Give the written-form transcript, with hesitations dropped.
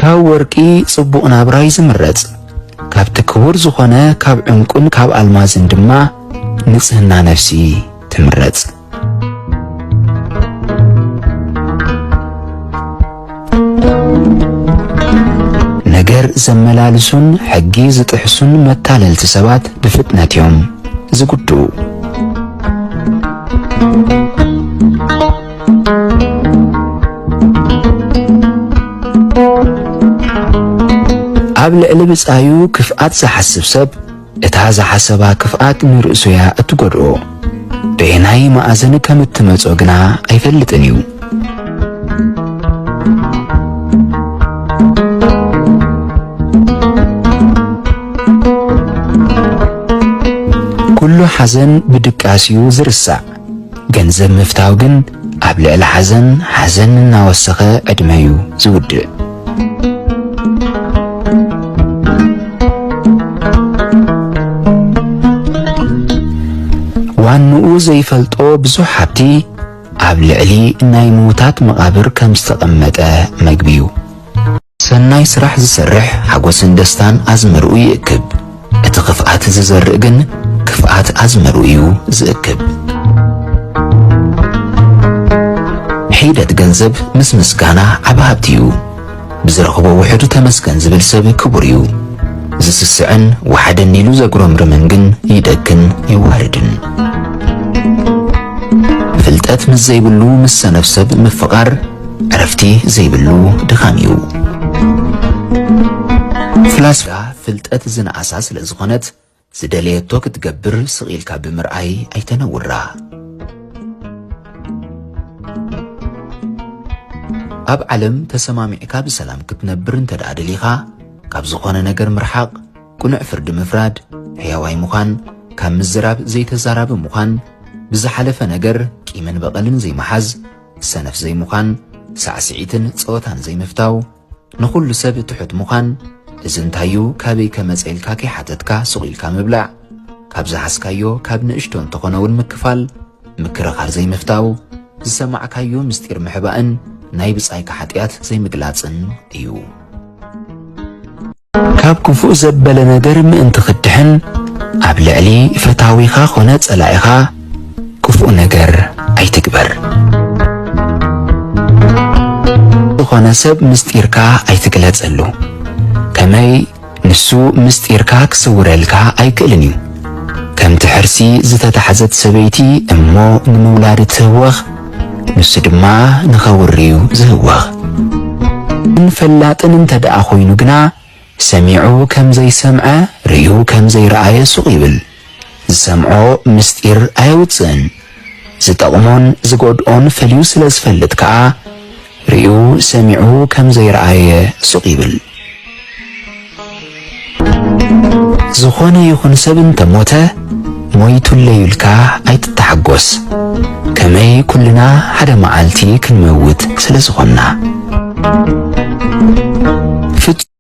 ካብ ወርቂ ጽቡቕ ናብራይ ዝምረጽ ካብ ትክቡር ዝኾነ ካብ ዕንቁን ካብ ኣልማዝን ድማ ንጽህና ነፍሲ ትምረጽ። ነገር ዘመላልሱን ሕጊ ዝጥሕሱን መታለልቲ ሰባት ብፍጥነት እዮም ዝጉድኡ። ኣብ ልዕሊ ብጻዩ ክፍኣት ዝሓስብ ሰብ እታ ዝሓሰባ ክፍኣት ንርእሱ እያ እትጐድኦ። ብናይ ማእዘን ከም እትመጾ ግና ኣይፈልጥን እዩ። ኩሉ ሓዘን ብድቃስዩ ዝርሳዕ ገንዘብ ምፍታው ግን ኣብ ልዕሊ ሓዘን እናወሰኸ ዕድመዩ ዝውድእ። ዋንኡ ዘይፈልጦ ብዙሕ ሃብቲ ኣብ ልዕሊ ናይ ምዉታት መቓብር ከም ዝተቐመጠ መግቢ እዩ። ሰናይ ስራሕ ዝሰርሕ ሓጎስን ደስታን ኣዝመርኡ ይእክብ። እቲ ክፍኣት ዝዘርእ ግን ክፍኣት ኣዝመርኡ እዩ ዝእክብ። ሒደት ገንዘብ ምስ ምስጋና ዓብ ሃብቲ እዩ። ብዝረኽቦ ውሕዱ ተመስገን ዝብል ሰብ ክቡር እዩ። ዝስስዕን ወሓደን ኢሉ ዘጉረምርምን ግን ይደግን ይዋርድን። ፍልጠት ምስ ዘይብሉ ምስ ሰነፍ ሰብ ምፍቓር ዕረፍቲ ዘይብሉ ድኻም እዩ። ፍላስፋ ፍልጠት ዝነኣሳ ስለ ዝኾነት ዝደለየቶ ክትገብር ስቒልካ ብምርኣይ ኣይተነውራ። ኣብ ዓለም ተሰማሚዕካ ብሰላም ክትነብር እንተደኣ ደሊኻ ካብ ዝኾነ ነገር ምርሓቕ፣ ቁኑዕ ፍርዲ ምፍራድ፣ ሕያዋይ ምዃን፣ ካብ ምዝራብ ዘይተዛራቢ ምዃን፣ ብዝሓለፈ ነገር ቂምን በቐልን ዘይመሓዝ፣ ሰነፍ ዘይምዃን፣ ሳዕስዒትን ጸወታን ዘይምፍታው፣ ንኹሉ ሰብ ትሑት ምዃን፣ እዚ እንታዩ ካበይ ከመጸኢልካ ከይሓተትካ ስቑኢልካ ምብላዕ፣ ካብ ዝሓስካዮ ካብ ንእሽቶ እንተኾነ እውን ምክፋል፣ ምክርኻር ዘይምፍታው፣ ዝሰማዕካዮ ምስጢር ምሕባእን ናይ ብጻይካ ኃጢአት ዘይምግላጽን እዩ። ካብ ክፉእ ዘበለ ነገር ምእንቲ ክድሕን ኣብ ልዕሊ ፈታዊኻ ኾነ ጸላኢኻ ክፉእ ነገር ኣይትግበር። ዝኾነ ሰብ ምስጢርካ ኣይትግለጸሉ ከመይ ንሱ ምስጢርካ ክስውረልካ ኣይክእልን እዩ። ከምቲ ሕርሲ ዝተታሕዘት ሰበይቲ እሞ ንምውላድ ትህወኽ ንሱ ድማ ንኸውርዩ ዝህወኽ። እንፈላጥን እንተደኣ ኾይኑ ግና ሰሚዑ ከም ዘይሰምዐ ርዩ ከም ዘይረአየ ሱቕ ይብል። ዝሰምዖ ምስጢር ኣየውፅእን ዝጠቕሞን ዝጐድኦን ፈልዩ ስለ ዝፈልጥ ከዓ ርዩ ሰሚዑ ከም ዘይረአየ ሱቕ ይብል። ዝኾነ ይኹን ሰብ እንተሞተ ሞይቱለይ ኢልካ ኣይትተሓጐስ ከመይ ኩልና ሓደ መዓልቲ ክንመውት ስለ ዝኾንና።